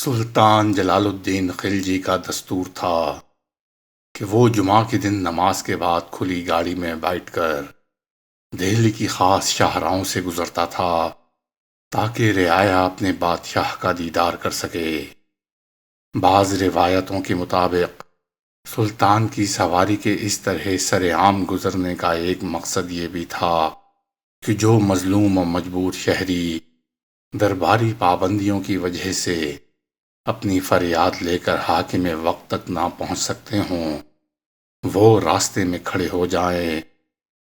سلطان جلال الدین خلجی کا دستور تھا کہ وہ جمعہ کے دن نماز کے بعد کھلی گاڑی میں بیٹھ کر دہلی کی خاص شاہراہوں سے گزرتا تھا تاکہ رعایا اپنے بادشاہ کا دیدار کر سکے۔ بعض روایتوں کے مطابق سلطان کی سواری کے اس طرح سرعام گزرنے کا ایک مقصد یہ بھی تھا کہ جو مظلوم و مجبور شہری درباری پابندیوں کی وجہ سے اپنی فریاد لے کر حاکم وقت تک نہ پہنچ سکتے ہوں، وہ راستے میں کھڑے ہو جائیں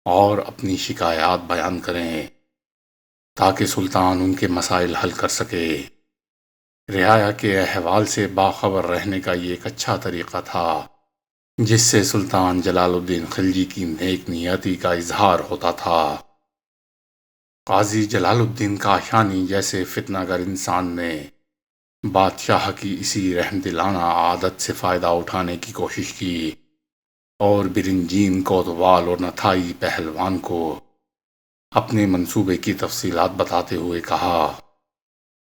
اور اپنی شکایات بیان کریں تاکہ سلطان ان کے مسائل حل کر سکے۔ رعایا کے احوال سے باخبر رہنے کا یہ ایک اچھا طریقہ تھا جس سے سلطان جلال الدین خلجی کی نیک نیتی کا اظہار ہوتا تھا۔ قاضی جلال الدین کاشانی جیسے فتنہ گر انسان نے بادشاہ کی اسی رحم دلانہ عادت سے فائدہ اٹھانے کی کوشش کی اور برنجین کوتوال اور نتھائی پہلوان کو اپنے منصوبے کی تفصیلات بتاتے ہوئے کہا،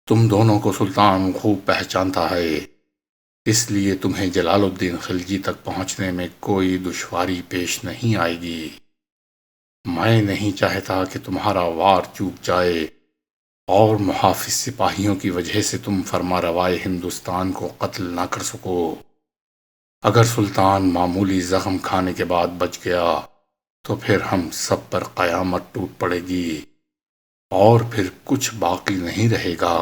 تم دونوں کو سلطان خوب پہچانتا ہے، اس لیے تمہیں جلال الدین خلجی تک پہنچنے میں کوئی دشواری پیش نہیں آئے گی۔ میں نہیں چاہتا کہ تمہارا وار چوک جائے اور محافظ سپاہیوں کی وجہ سے تم فرما روائے ہندوستان کو قتل نہ کر سکو۔ اگر سلطان معمولی زخم کھانے کے بعد بچ گیا تو پھر ہم سب پر قیامت ٹوٹ پڑے گی اور پھر کچھ باقی نہیں رہے گا۔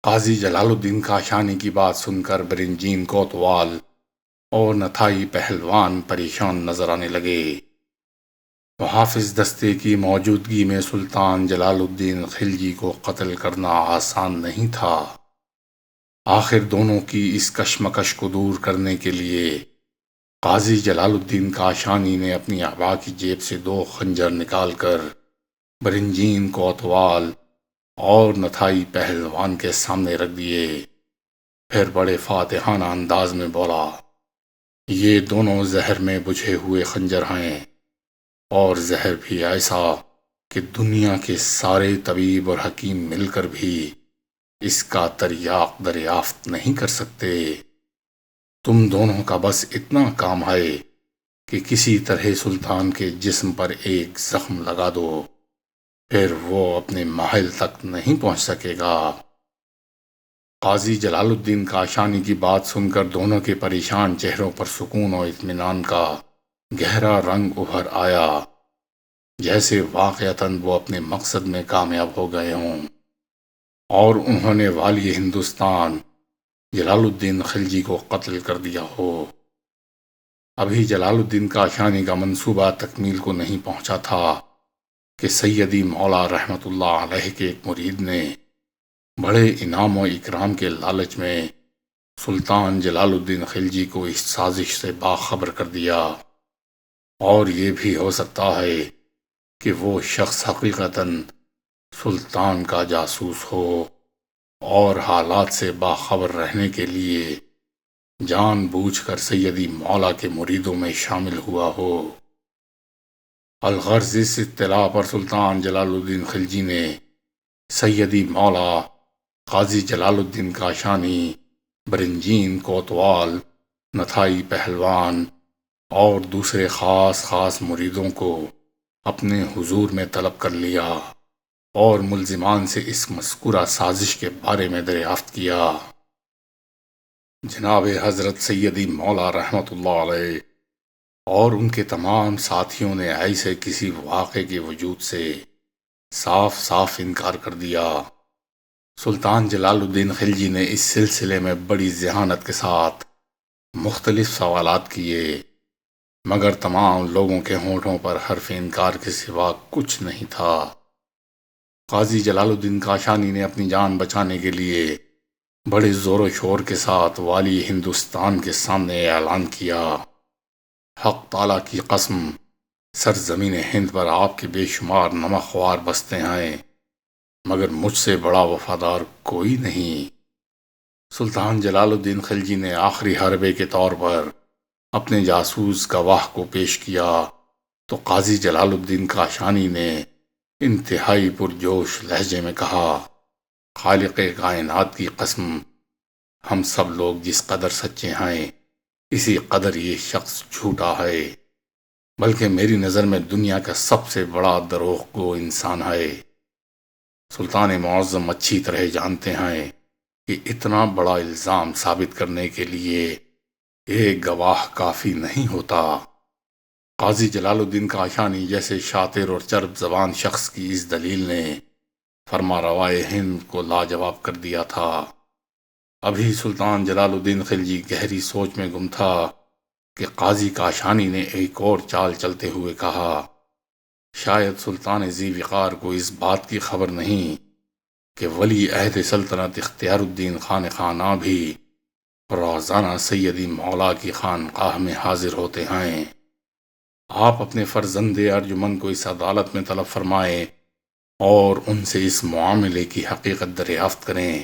قاضی جلال الدین کاشانی کی بات سن کر برنجین کوتوال اور نتھائی پہلوان پریشان نظر آنے لگے۔ محافظ دستے کی موجودگی میں سلطان جلال الدین خلجی کو قتل کرنا آسان نہیں تھا۔ آخر دونوں کی اس کشمکش کو دور کرنے کے لیے قاضی جلال الدین کاشانی نے اپنی عبا کی جیب سے 2 خنجر نکال کر برنجین کوتوال اور نتھائی پہلوان کے سامنے رکھ دیے۔ پھر بڑے فاتحانہ انداز میں بولا، یہ دونوں زہر میں بجھے ہوئے خنجر ہیں، اور زہر بھی ایسا کہ دنیا کے سارے طبیب اور حکیم مل کر بھی اس کا تریاق دریافت نہیں کر سکتے۔ تم دونوں کا بس اتنا کام ہے کہ کسی طرح سلطان کے جسم پر ایک زخم لگا دو، پھر وہ اپنے محل تک نہیں پہنچ سکے گا۔ قاضی جلال الدین کاشانی کی بات سن کر دونوں کے پریشان چہروں پر سکون و اطمینان کا گہرا رنگ ابھر آیا، جیسے واقعتاً وہ اپنے مقصد میں کامیاب ہو گئے ہوں اور انہوں نے والی ہندوستان جلال الدین خلجی کو قتل کر دیا ہو۔ ابھی جلال الدین کاشانی کا منصوبہ تکمیل کو نہیں پہنچا تھا کہ سیدی مولا رحمت اللہ علیہ کے ایک مرید نے بڑے انعام و اکرام کے لالچ میں سلطان جلال الدین خلجی کو اس سازش سے باخبر کر دیا، اور یہ بھی ہو سکتا ہے کہ وہ شخص حقیقتاً سلطان کا جاسوس ہو اور حالات سے باخبر رہنے کے لیے جان بوجھ کر سیدی مولا کے مریدوں میں شامل ہوا ہو۔ الغرض اس اطلاع پر سلطان جلال الدین خلجی نے سیدی مولا قاضی جلال الدین کاشانی، برنجین کوتوال، نتھائی پہلوان اور دوسرے خاص مریدوں کو اپنے حضور میں طلب کر لیا اور ملزمان سے اس مذکورہ سازش کے بارے میں دریافت کیا۔ جناب حضرت سیدی مولا رحمت اللہ علیہ اور ان کے تمام ساتھیوں نے ایسے کسی واقعے کے وجود سے صاف انکار کر دیا۔ سلطان جلال الدین خلجی نے اس سلسلے میں بڑی ذہانت کے ساتھ مختلف سوالات کیے، مگر تمام لوگوں کے ہونٹوں پر حرف انکار کے سوا کچھ نہیں تھا۔ قاضی جلال الدین کاشانی نے اپنی جان بچانے کے لیے بڑے زور و شور کے ساتھ والی ہندوستان کے سامنے اعلان کیا، حق تعالیٰ کی قسم، سرزمین ہند پر آپ کے بے شمار نمک خوار بستے ہیں، مگر مجھ سے بڑا وفادار کوئی نہیں۔ سلطان جلال الدین خلجی نے آخری حربے کے طور پر اپنے جاسوس گواہ کو پیش کیا تو قاضی جلال الدین کاشانی نے انتہائی پرجوش لہجے میں کہا، خالق کائنات کی قسم، ہم سب لوگ جس قدر سچے ہیں اسی قدر یہ شخص جھوٹا ہے، بلکہ میری نظر میں دنیا کا سب سے بڑا دروغ گو انسان ہے۔ سلطان معظم اچھی طرح جانتے ہیں کہ اتنا بڑا الزام ثابت کرنے کے لیے ایک گواہ کافی نہیں ہوتا۔ قاضی جلال الدین کاشانی جیسے شاطر اور چرب زبان شخص کی اس دلیل نے فرما روائے ہند کو لاجواب کر دیا تھا۔ ابھی سلطان جلال الدین خلجی گہری سوچ میں گم تھا کہ قاضی کاشانی نے ایک اور چال چلتے ہوئے کہا، شاید سلطان ذی وقار کو اس بات کی خبر نہیں کہ ولی عہد سلطنت اختیار الدین خان خانہ بھی روزانہ سیدی مولا کی خانقاہ میں حاضر ہوتے ہیں۔ آپ اپنے فرزند ارجمن کو اس عدالت میں طلب فرمائیں اور ان سے اس معاملے کی حقیقت دریافت کریں۔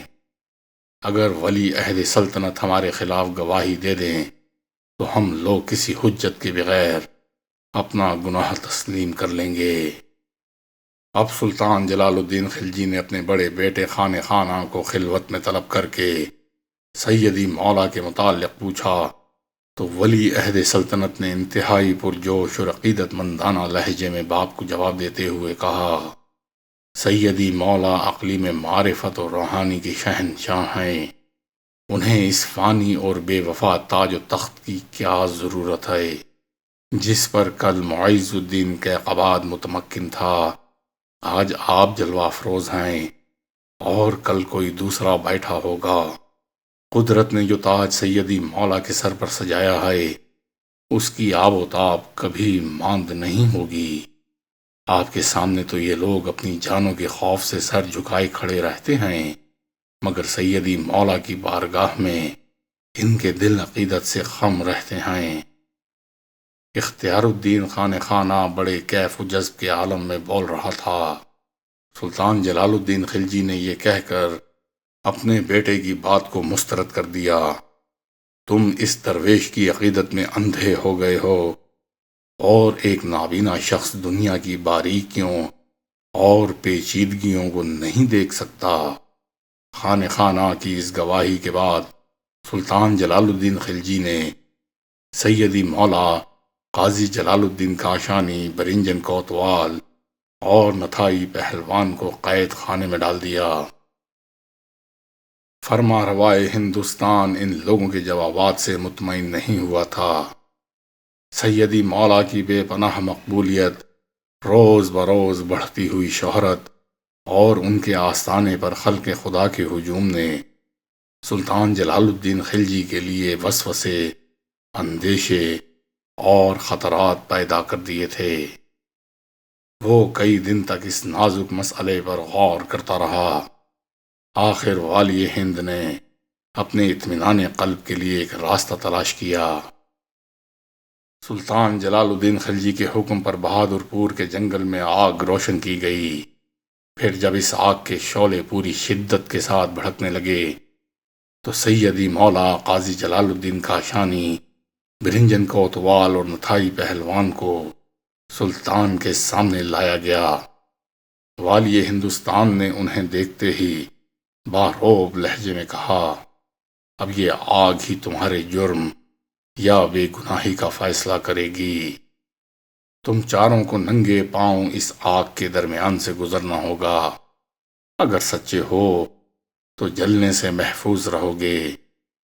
اگر ولی عہد سلطنت ہمارے خلاف گواہی دے دیں تو ہم لوگ کسی حجت کے بغیر اپنا گناہ تسلیم کر لیں گے۔ اب سلطان جلال الدین خلجی نے اپنے بڑے بیٹے خان خانہ کو خلوت میں طلب کر کے سیدی مولا کے متعلق پوچھا تو ولی عہد سلطنت نے انتہائی پرجوش اور عقیدت مندانہ لہجے میں باپ کو جواب دیتے ہوئے کہا، سیدی مولا اقلیم معرفت اور روحانی کی شہنشاہ ہیں، انہیں اس فانی اور بے وفا تاج و تخت کی کیا ضرورت ہے جس پر کل معیز الدین کیقباد متمکن تھا، آج آپ جلوہ افروز ہیں اور کل کوئی دوسرا بیٹھا ہوگا۔ قدرت نے جو تاج سیدی مولا کے سر پر سجایا ہے اس کی آب و تاب کبھی ماند نہیں ہوگی۔ آپ کے سامنے تو یہ لوگ اپنی جانوں کے خوف سے سر جھکائے کھڑے رہتے ہیں، مگر سیدی مولا کی بارگاہ میں ان کے دل عقیدت سے خم رہتے ہیں۔ اختیار الدین خان خانہ بڑے کیف و جذب کے عالم میں بول رہا تھا۔ سلطان جلال الدین خلجی نے یہ کہہ کر اپنے بیٹے کی بات کو مسترد کر دیا، تم اس درویش کی عقیدت میں اندھے ہو گئے ہو اور ایک نابینا شخص دنیا کی باریکیوں اور پیچیدگیوں کو نہیں دیکھ سکتا۔ خان خانہ کی اس گواہی کے بعد سلطان جلال الدین خلجی نے سیدی مولا قاضی جلال الدین کاشانی، برنجن کوتوال اور نتھائی پہلوان کو قید خانے میں ڈال دیا۔ فرما روائے ہندوستان ان لوگوں کے جوابات سے مطمئن نہیں ہوا تھا۔ سیدی مولا کی بے پناہ مقبولیت، روز بروز بڑھتی ہوئی شہرت اور ان کے آستانے پر خلق خدا کے ہجوم نے سلطان جلال الدین خلجی کے لیے وسوسے، اندیشے اور خطرات پیدا کر دیے تھے۔ وہ کئی دن تک اس نازک مسئلے پر غور کرتا رہا۔ آخر والی ہند نے اپنے اطمینان قلب کے لیے ایک راستہ تلاش کیا۔ سلطان جلال الدین خلجی کے حکم پر بہادر پور کے جنگل میں آگ روشن کی گئی۔ پھر جب اس آگ کے شعلے پوری شدت کے ساتھ بھڑکنے لگے تو سیدی مولا قاضی جلال الدین کاشانی، برنجن کوتوال اور نتھائی پہلوان کو سلطان کے سامنے لایا گیا۔ والی ہندوستان نے انہیں دیکھتے ہی باروب لہجے میں کہا، اب یہ آگ ہی تمہارے جرم یا بے گناہی کا فیصلہ کرے گی۔ تم چاروں کو ننگے پاؤں اس آگ کے درمیان سے گزرنا ہوگا۔ اگر سچے ہو تو جلنے سے محفوظ رہو گے،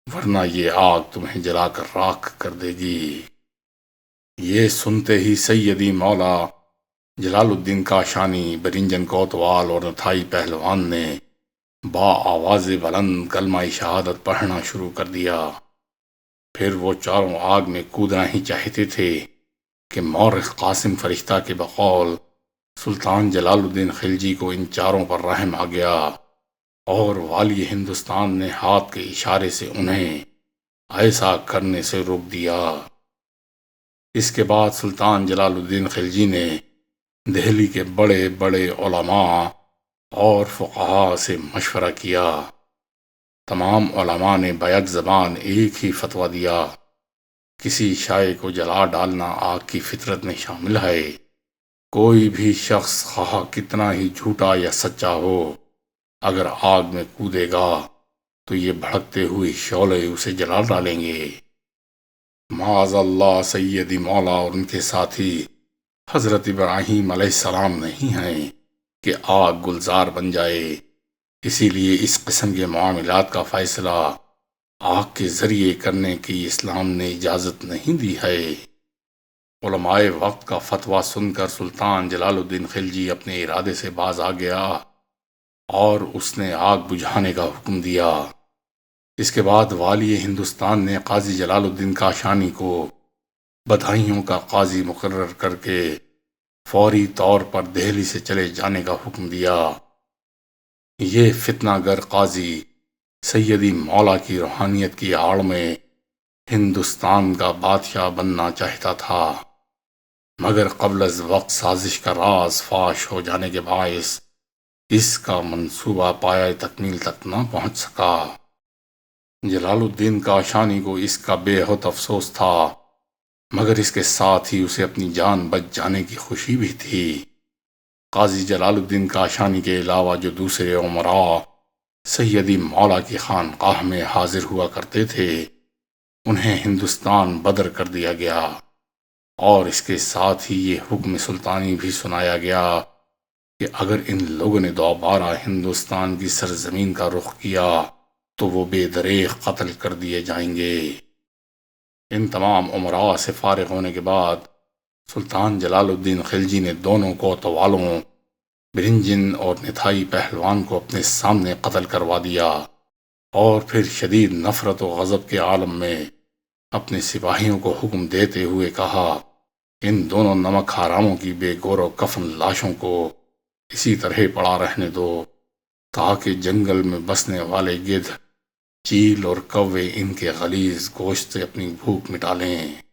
ورنہ یہ آگ تمہیں جلا کر راکھ کر دے گی۔ یہ سنتے ہی سیدی مولا جلال الدین کاشانی، برنجن کوتوال اور نتھائی پہلوان نے با آواز بلند کلمہ شہادت پڑھنا شروع کر دیا۔ پھر وہ چاروں آگ میں کودنا ہی چاہتے تھے کہ مورخ قاسم فرشتہ کے بقول سلطان جلال الدین خلجی کو ان چاروں پر رحم آ گیا اور والی ہندوستان نے ہاتھ کے اشارے سے انہیں ایسا کرنے سے روک دیا۔ اس کے بعد سلطان جلال الدین خلجی نے دہلی کے بڑے بڑے علماء اور فقہاء سے مشورہ کیا۔ تمام علماء نے بیک زبان ایک ہی فتویٰ دیا، کسی شائع کو جلا ڈالنا آگ کی فطرت میں شامل ہے۔ کوئی بھی شخص خواہ کتنا ہی جھوٹا یا سچا ہو، اگر آگ میں کودے گا تو یہ بھڑکتے ہوئے شعلے اسے جلا ڈالیں گے۔ معاذ اللہ سیدی مولا اور ان کے ساتھی حضرت ابراہیم علیہ السلام نہیں ہیں کہ آگ گلزار بن جائے، اسی لیے اس قسم کے معاملات کا فیصلہ آگ کے ذریعے کرنے کی اسلام نے اجازت نہیں دی ہے۔ علماء وقت کا فتویٰ سن کر سلطان جلال الدین خلجی اپنے ارادے سے باز آ گیا اور اس نے آگ بجھانے کا حکم دیا۔ اس کے بعد والی ہندوستان نے قاضی جلال الدین کاشانی کو بدایوں کا قاضی مقرر کر کے فوری طور پر دہلی سے چلے جانے کا حکم دیا۔ یہ فتنہ گر قاضی سیدی مولا کی روحانیت کی آڑ میں ہندوستان کا بادشاہ بننا چاہتا تھا، مگر قبل از وقت سازش کا راز فاش ہو جانے کے باعث اس کا منصوبہ پایہ تکمیل تک نہ پہنچ سکا۔ جلال الدین کاشانی کو اس کا بے حد افسوس تھا، مگر اس کے ساتھ ہی اسے اپنی جان بچ جانے کی خوشی بھی تھی۔ قاضی جلال الدین کاشانی کے علاوہ جو دوسرے امراء سیدی مولا کی خانقاہ میں حاضر ہوا کرتے تھے، انہیں ہندوستان بدر کر دیا گیا، اور اس کے ساتھ ہی یہ حکم سلطانی بھی سنایا گیا کہ اگر ان لوگوں نے دوبارہ ہندوستان کی سرزمین کا رخ کیا تو وہ بے دریغ قتل کر دیے جائیں گے۔ ان تمام امراء سے فارغ ہونے کے بعد سلطان جلال الدین خلجی نے دونوں کوتوالوں برنجن اور نتھائی پہلوان کو اپنے سامنے قتل کروا دیا، اور پھر شدید نفرت و غضب کے عالم میں اپنے سپاہیوں کو حکم دیتے ہوئے کہا، ان دونوں نمک حراموں کی بے گور و کفن لاشوں کو اسی طرح پڑا رہنے دو تاکہ جنگل میں بسنے والے گدھ، چیل اور کوے ان کے غلیظ گوشت سے اپنی بھوک مٹا لیں۔